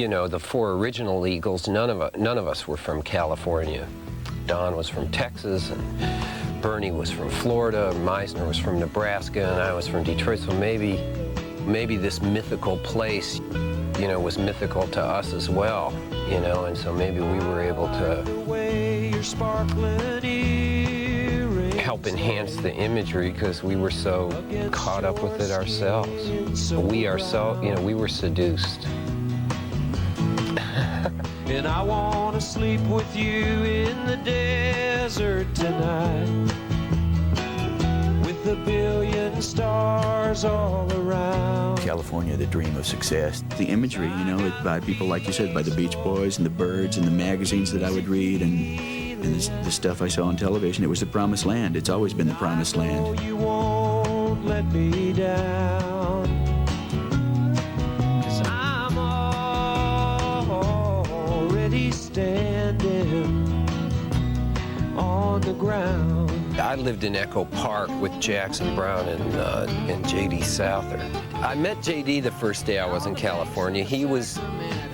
you know, the 4 original Eagles, none of us were from California. Don was from Texas, and Bernie was from Florida, and Meisner was from Nebraska, and I was from Detroit. So maybe this mythical place, you know, was mythical to us as well, you know, and so maybe we were able to help enhance the imagery because we were so caught up with it ourselves. We ourselves, you know, we were seduced. And I want to sleep with you in the desert tonight, with a billion stars all around. California, the dream of success. The imagery, you know, by people like you said, by the Beach Boys and the Byrds and the magazines that I would read and the stuff I saw on television, it was the promised land. It's always been the promised land. You won't let me down, 'cause I'm already standing on the ground. I lived in Echo Park with Jackson Browne and J.D. Souther. I met J.D. the first day I was in California. He was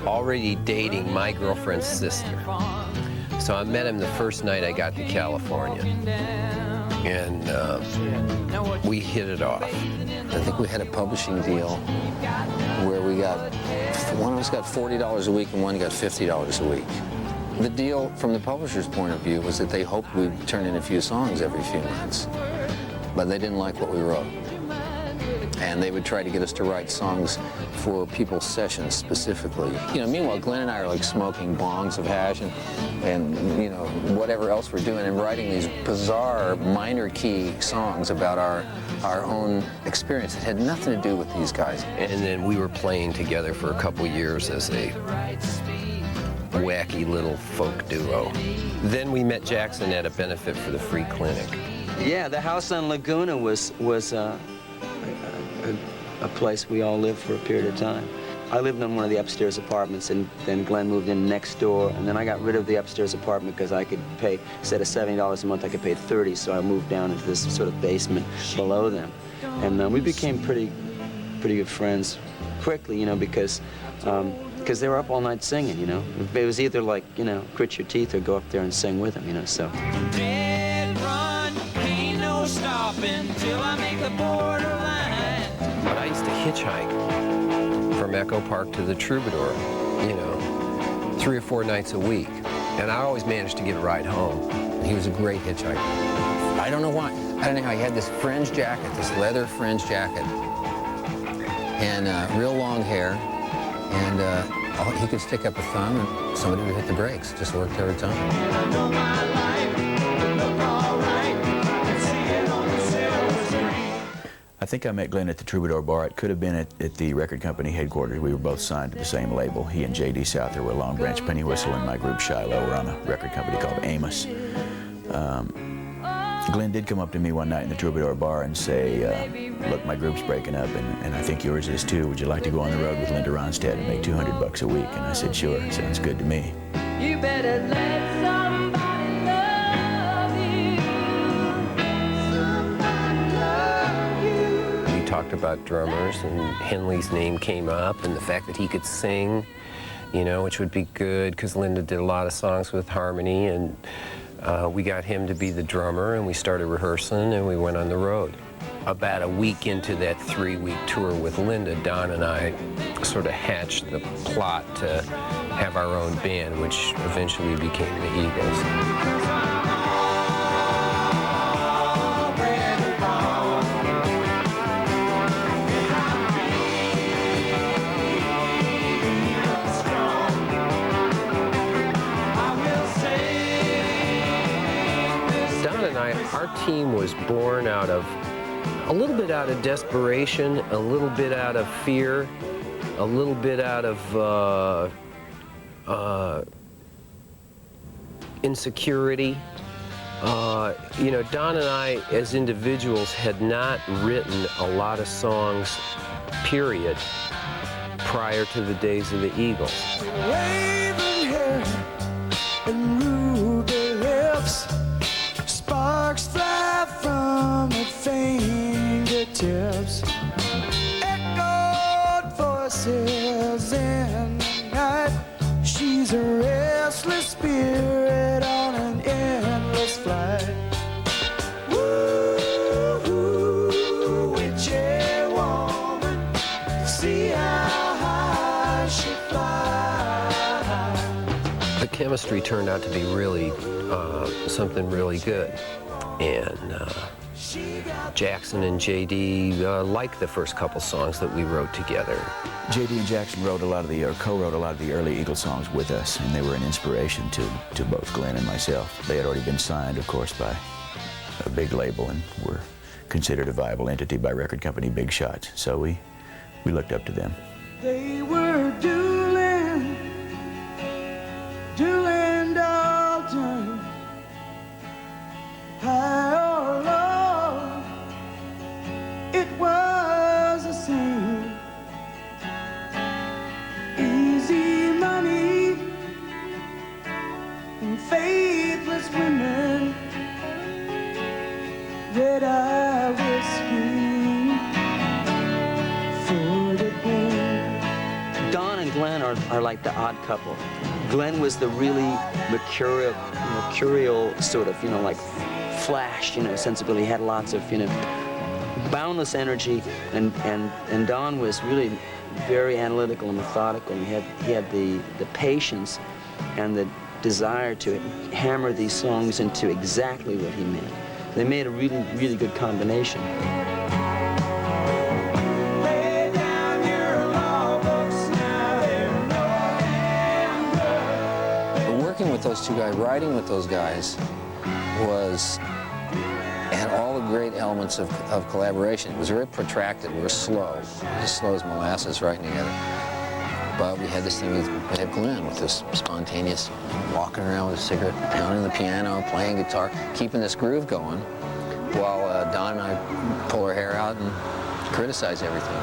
already dating my girlfriend's sister. So I met him the first night I got to California. And we hit it off. I think we had a publishing deal where one of us got $40 a week and one got $50 a week. The deal from the publisher's point of view was that they hoped we'd turn in a few songs every few months, but they didn't like what we wrote. And they would try to get us to write songs for people's sessions specifically. You know, meanwhile, Glenn and I are like smoking bongs of hash and you know, whatever else we're doing and writing these bizarre minor key songs about our own experience that had nothing to do with these guys. And then we were playing together for a couple years as a wacky little folk duo. Then we met Jackson at a benefit for the Free Clinic. Yeah, the house on Laguna was a place we all lived for a period of time. I lived in one of the upstairs apartments, and then Glenn moved in next door, and then I got rid of the upstairs apartment because I could pay, instead of $70 a month, I could pay $30, so I moved down into this sort of basement below them. And we became pretty good friends quickly, you know, because they were up all night singing, you know. It was either like, you know, grit your teeth or go up there and sing with them, you know, so. Dead run, ain't no stopping till I make the borderline. But I used to hitchhike from Echo Park to the Troubadour, you know, 3 or 4 nights a week. And I always managed to get a ride home. He was a great hitchhiker. I don't know why. I don't know how he had this fringe jacket, this leather fringe jacket, and real long hair, and he could stick up a thumb and somebody would hit the brakes. Just worked every time. I know my life will look all right. I see it on the silver screen. I think I met Glenn at the Troubadour Bar. It could have been at the record company headquarters. We were both signed to the same label. He and J.D. Souther were Long Branch Penny Whistle, and my group Shiloh were on a record company called Amos. Glenn did come up to me one night in the Troubadour Bar and say, look, my group's breaking up, and I think yours is too. Would you like to go on the road with Linda Ronstadt and make $200 a week? And I said, sure, sounds good to me. You better let somebody love you. We talked about drummers, and Henley's name came up, and the fact that he could sing, you know, which would be good, because Linda did a lot of songs with harmony, and we got him to be the drummer, and we started rehearsing, and we went on the road. About a week into that 3-week tour with Linda, Don and I sort of hatched the plot to have our own band, which eventually became the Eagles. Our team was born out of, a little bit out of desperation, a little bit out of fear, a little bit out of insecurity. You know, Don and I, as individuals, had not written a lot of songs, period, prior to the days of the Eagles. Waving hair and ruby lips, sparks fly from her fingertips, echoed voices in the night. chemistry turned out to be really something really good. And Jackson and J.D. liked the first couple songs that we wrote together. J.D. and Jackson wrote a lot of the, or co-wrote a lot of the early Eagles songs with us, and they were an inspiration to both Glenn and myself. They had already been signed, of course, by a big label and were considered a viable entity by record company Big Shots. So we looked up to them. They were dueling Dalton, high or low, it was the same. Easy money and faithless women, red-eye whiskey for the pain. Don and Glenn are like the odd couple. Glenn was the really mercurial sort of, like flash, sensibility. He had lots of, boundless energy, and Don was really very analytical and methodical. And he had the patience and the desire to hammer these songs into exactly what he meant. They made a really, really good combination. Working with those two guys, writing with those guys, had all the great elements of collaboration. It was very protracted. We were slow, as slow as molasses writing together. But we had this thing we had Glenn with this spontaneous walking around with a cigarette, pounding the piano, playing guitar, keeping this groove going, while Don and I pull our hair out and criticize everything.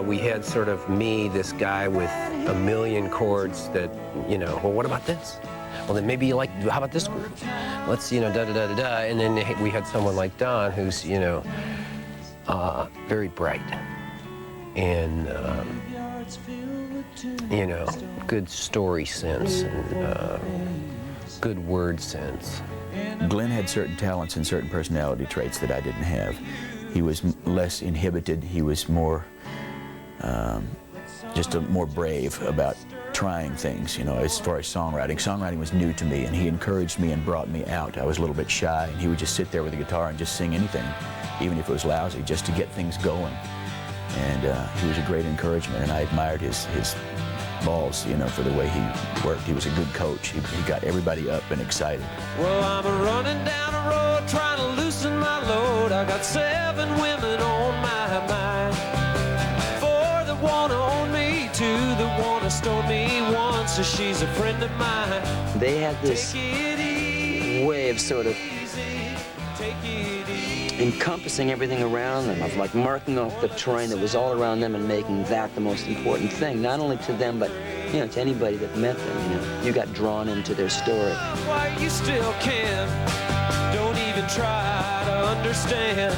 We had sort of me, this guy with a million chords that, well, what about this? Well, then maybe how about this groove? Let's, da-da-da-da-da. And then we had someone like Don who's, very bright and, good story sense and good word sense. Glenn had certain talents and certain personality traits that I didn't have. He was less inhibited. He was more, more brave about trying things, as far as songwriting. Songwriting was new to me, and he encouraged me and brought me out. I was a little bit shy, and he would just sit there with the guitar and just sing anything, even if it was lousy, just to get things going. And he was a great encouragement, and I admired his balls, for the way he worked. He was a good coach. He got everybody up and excited. Well, I'm running down a road trying to loosen my load. I got 7 women on my mind. 4 that want to own me, 2 that want to stone me, 1 so she's a friend of mine. They had this way of sort of encompassing everything around them, of like marking off the terrain that was all around them and making that the most important thing, not only to them, but to anybody that met them. You got drawn into their story. Why you still can, don't even try to understand.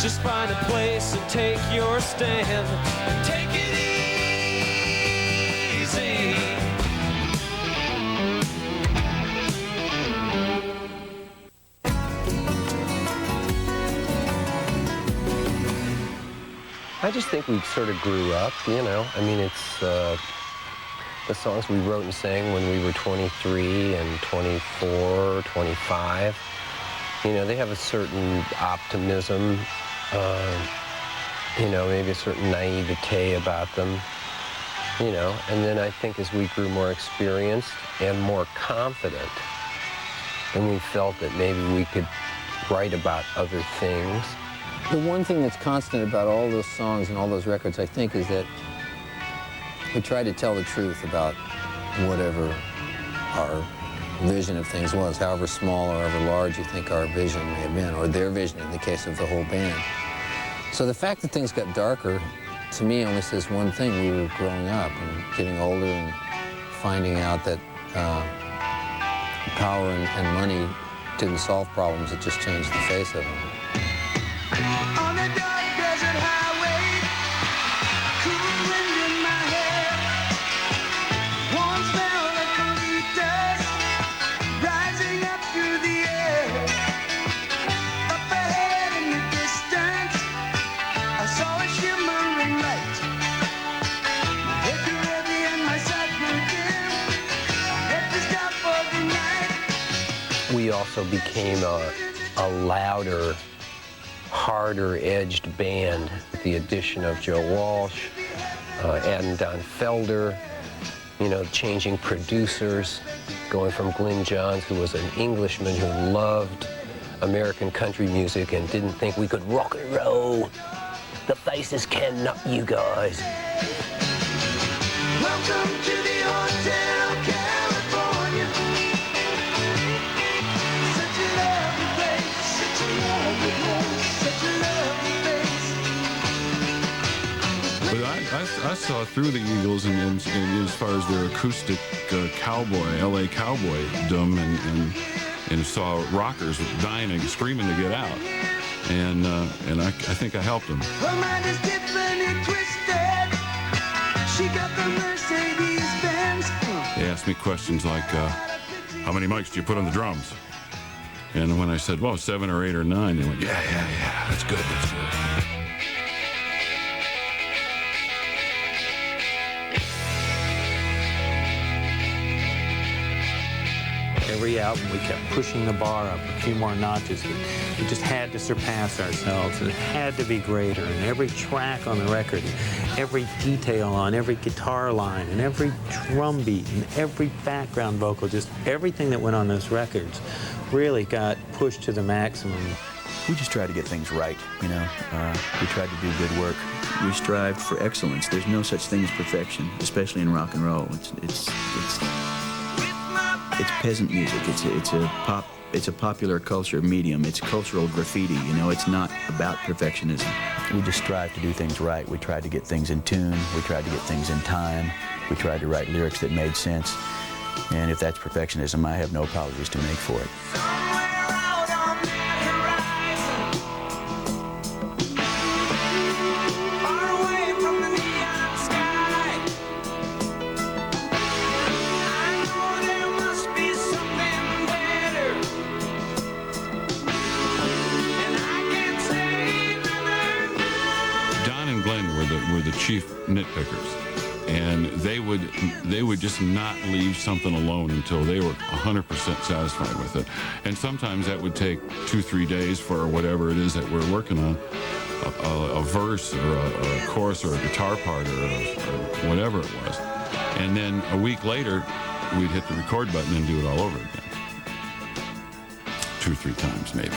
Just find a place and take your stand. Take it easy. I just think we sort of grew up, I mean, it's the songs we wrote and sang when we were 23 and 24, 25. They have a certain optimism, maybe a certain naivete about them, And then I think as we grew more experienced and more confident, then we felt that maybe we could write about other things. The one thing that's constant about all those songs and all those records, I think, is that we try to tell the truth about whatever our vision of things was, however small or however large you think our vision may have been, or their vision in the case of the whole band. So the fact that things got darker, to me, only says one thing. We were growing up and getting older and finding out that power and money didn't solve problems, it just changed the face of them. On a dark desert highway, cool wind in my hair, warm smell of colitas rising up through the air. Up ahead in the distance, I saw a shimmering light. My head grew heavy and my sight grew dim. we also became a louder, harder-edged band with the addition of Joe Walsh, adding Don Felder, you know, changing producers, going from Glyn Johns, who was an Englishman who loved American country music and didn't think we could rock and roll. The Faces cannot, you guys. Welcome to the Hotel California. Such a lovely place, such a lovely place, such a lovely place. But I saw through the Eagles and as far as their acoustic cowboy, LA cowboydom, and saw rockers dying and screaming to get out. And I think I helped them. Her mind is Tiffany twisted. She got the Mercedes Benz. They asked me questions like, how many mics do you put on the drums? And when I said, well, 7 or 8 or 9, they went, yeah, that's good, that's good. Every album, we kept pushing the bar up a few more notches. We just had to surpass ourselves, and it had to be greater. And every track on the record, every detail on every guitar line, and every drum beat, and every background vocal, just everything that went on those records really got pushed to the maximum. We just tried to get things right, you know. We tried to do good work. We strived for excellence. There's no such thing as perfection, especially in rock and roll. It's peasant music. It's a popular culture medium. It's cultural graffiti. You know, it's not about perfectionism. We just strive to do things right. We tried to get things in tune. We tried to get things in time. We tried to write lyrics that made sense. And if that's perfectionism, I have no apologies to make for it. Were the chief nitpickers, and they would just not leave something alone until they were 100% satisfied with it. And sometimes that would take 2-3 days for whatever it is that we're working on, a verse or a chorus or a guitar part or whatever it was. And then a week later, we'd hit the record button and do it all over again. 2-3 times maybe.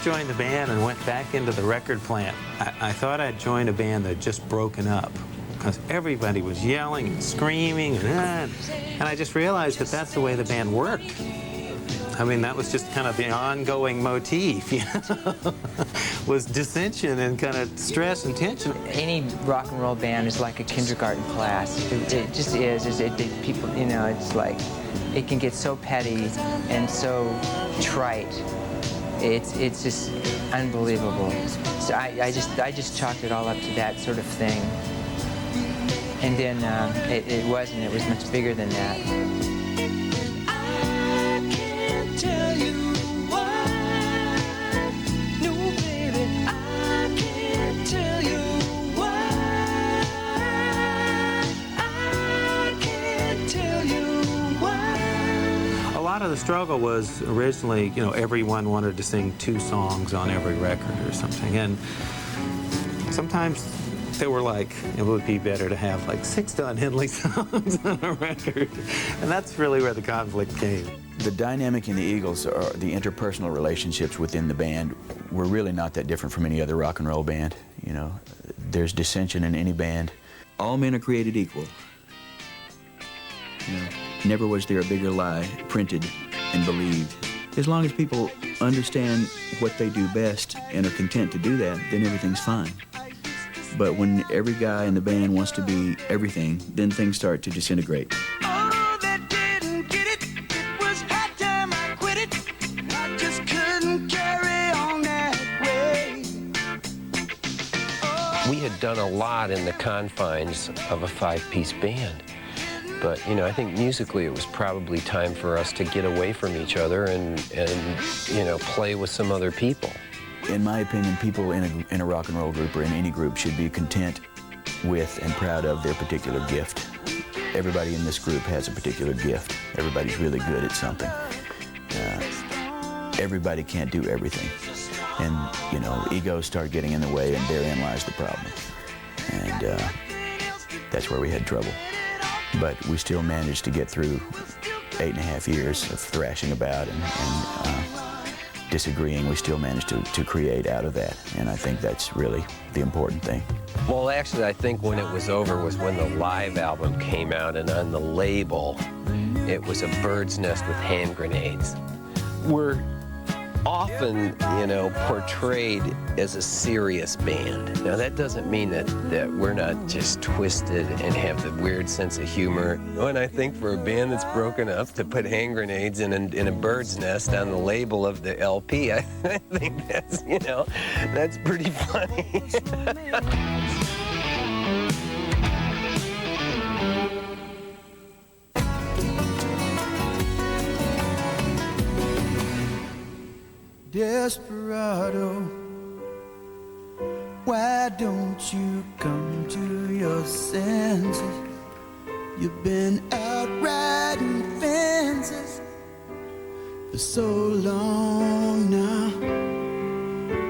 Joined the band and went back into the record plant. I thought I'd joined a band that had just broken up because everybody was yelling and screaming and I just realized that that's the way the band worked. I mean, that was just kind of the ongoing motif, you know, was dissension and kind of stress and tension. Any rock and roll band is like a kindergarten class. It just is. People, you know, it's like, it can get so petty and so trite. It's just unbelievable. So I just chalked it all up to that sort of thing. And then it wasn't. It was much bigger than that. I can't tell you why. No, baby, I can't tell you why. I can't tell you why. A lot of the struggle was originally, you know, everyone wanted to sing 2 songs on every record or something. And sometimes they were like, it would be better to have like 6 Don Henley songs on a record. And that's really where the conflict came. The dynamic in the Eagles, or the interpersonal relationships within the band, were really not that different from any other rock and roll band. You know, there's dissension in any band. All men are created equal. You know, never was there a bigger lie printed and believed. As long as people understand what they do best and are content to do that, then everything's fine. But when every guy in the band wants to be everything, then things start to disintegrate. Oh, they didn't get it. It was high time I quit it. I just couldn't carry on that way. We had done a lot in the confines of a 5-piece band. But, you know, I think musically it was probably time for us to get away from each other and you know, play with some other people. In my opinion, people in a rock and roll group or in any group should be content with and proud of their particular gift. Everybody in this group has a particular gift. Everybody's really good at something. Everybody can't do everything. And, you know, egos start getting in the way, and therein lies the problem. And that's where we had trouble. But we still managed to get through 8.5 years of thrashing about and disagreeing. We still managed to create out of that, and I think that's really the important thing. Well, actually, I think when it was over was when the live album came out, and on the label, it was a bird's nest with hand grenades. We're often, you know, portrayed as a serious band. Now, that doesn't mean that we're not just twisted and have the weird sense of humor. When I think for a band that's broken up to put hand grenades in a bird's nest on the label of the LP, I think that's, you know, that's pretty funny. Desperado, why don't you come to your senses? You've been out riding fences for so long now.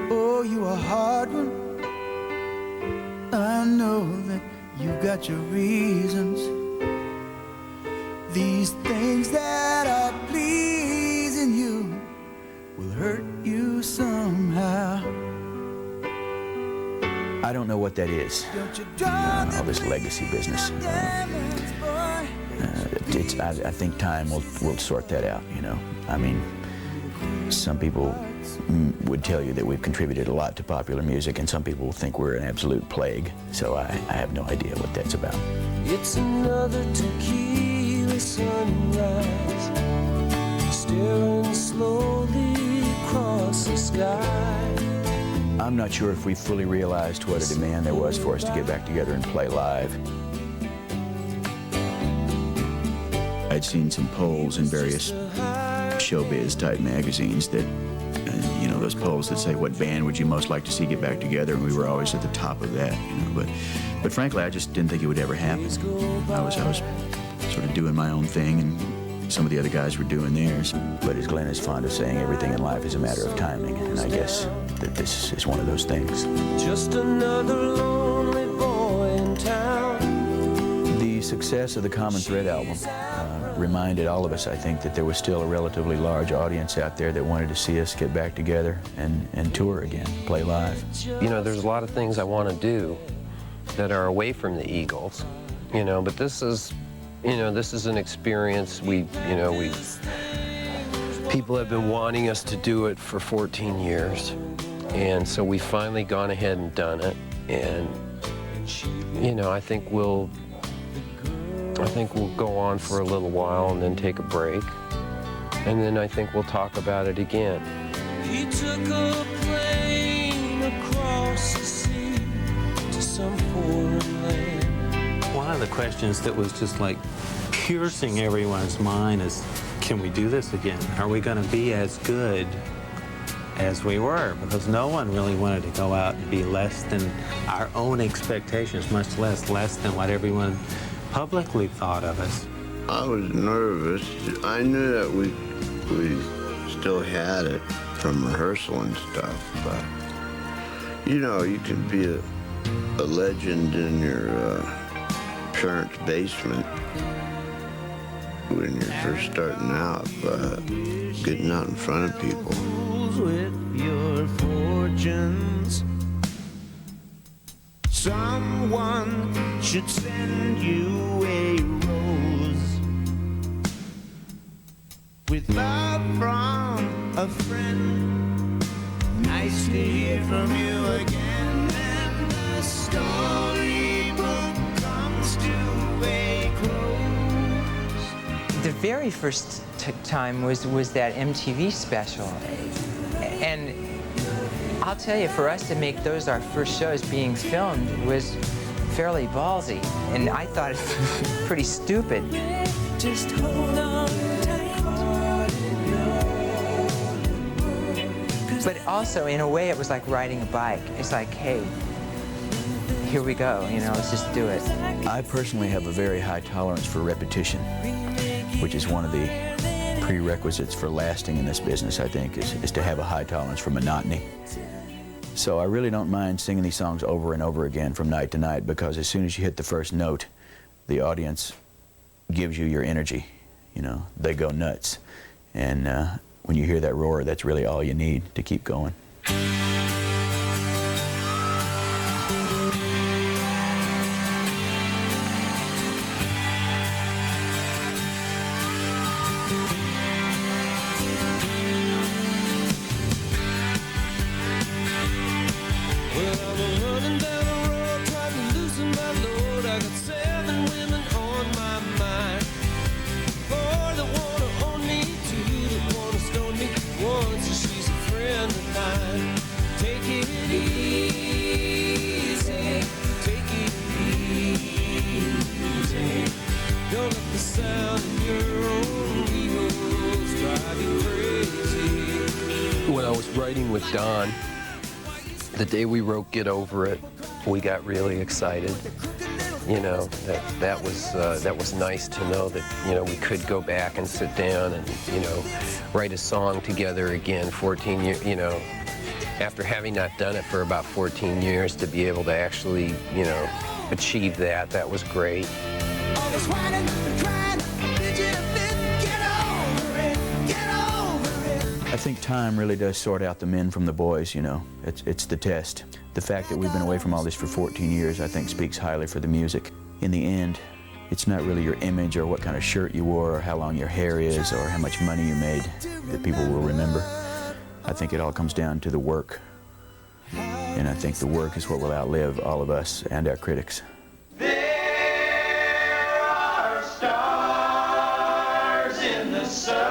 Oh, you a hard one. I know that you got your reasons. These things that are pleasing you will hurt you somehow. I don't know what that is, all this legacy business. I think time will sort that out, you know. I mean, some people would tell you that we've contributed a lot to popular music, and some people think we're an absolute plague, so I have no idea what that's about. It's another tequila sunrise, staring slowly across the sky. I'm not sure if we fully realized what a demand there was for us to get back together and play live. I'd seen some polls in various showbiz type magazines that, you know, those polls that say what band would you most like to see get back together, and we were always at the top of that, you know. But frankly, I just didn't think it would ever happen. I was sort of doing my own thing, and some of the other guys were doing theirs. But as Glenn is fond of saying, everything in life is a matter of timing, and I guess that this is one of those things. Just another lonely boy in town. The success of the Common Thread album reminded all of us, I think, that there was still a relatively large audience out there that wanted to see us get back together and tour again, play live. You know, there's a lot of things I want to do that are away from the Eagles, you know, but this is, you know, this is an experience people have been wanting us to do it for 14 years, and so we've finally gone ahead and done it, and, you know, I think we'll go on for a little while and then take a break, and then I think we'll talk about it again. He took a plane across the sea to some foreign land. One of the questions that was just like piercing everyone's mind is, can we do this again? Are we going to be as good as we were? Because no one really wanted to go out and be less than our own expectations, much less than what everyone publicly thought of us. I was nervous. I knew that we still had it from rehearsal and stuff, but you know, you can be a legend in your parents' basement when you're first starting out, but getting out in front of people. With your fortunes, someone should send you a rose with love from a friend. Nice to hear from you again, and the storybook comes to a close. The very first time was that MTV special. And I'll tell you, for us to make those our first shows being filmed was fairly ballsy, and I thought it was pretty stupid. Just hold on tight. But also, in a way, it was like riding a bike. It's like, hey, here we go, you know, let's just do it. I personally have a very high tolerance for repetition, which is one of the prerequisites for lasting in this business, I think, is to have a high tolerance for monotony. So I really don't mind singing these songs over and over again from night to night, because as soon as you hit the first note, the audience gives you your energy. You know, they go nuts. And when you hear that roar, that's really all you need to keep going. When I was writing with Don, the day we wrote Get Over It, we got really excited. You know, that was nice to know that, you know, we could go back and sit down and, you know, write a song together again 14 years, you know, after having not done it for about 14 years, to be able to actually, you know, achieve that, that was great. I think time really does sort out the men from the boys, you know. It's the test. The fact that we've been away from all this for 14 years, I think, speaks highly for the music. In the end, it's not really your image or what kind of shirt you wore or how long your hair is or how much money you made that people will remember. I think it all comes down to the work. And I think the work is what will outlive all of us and our critics. There are stars in the sun.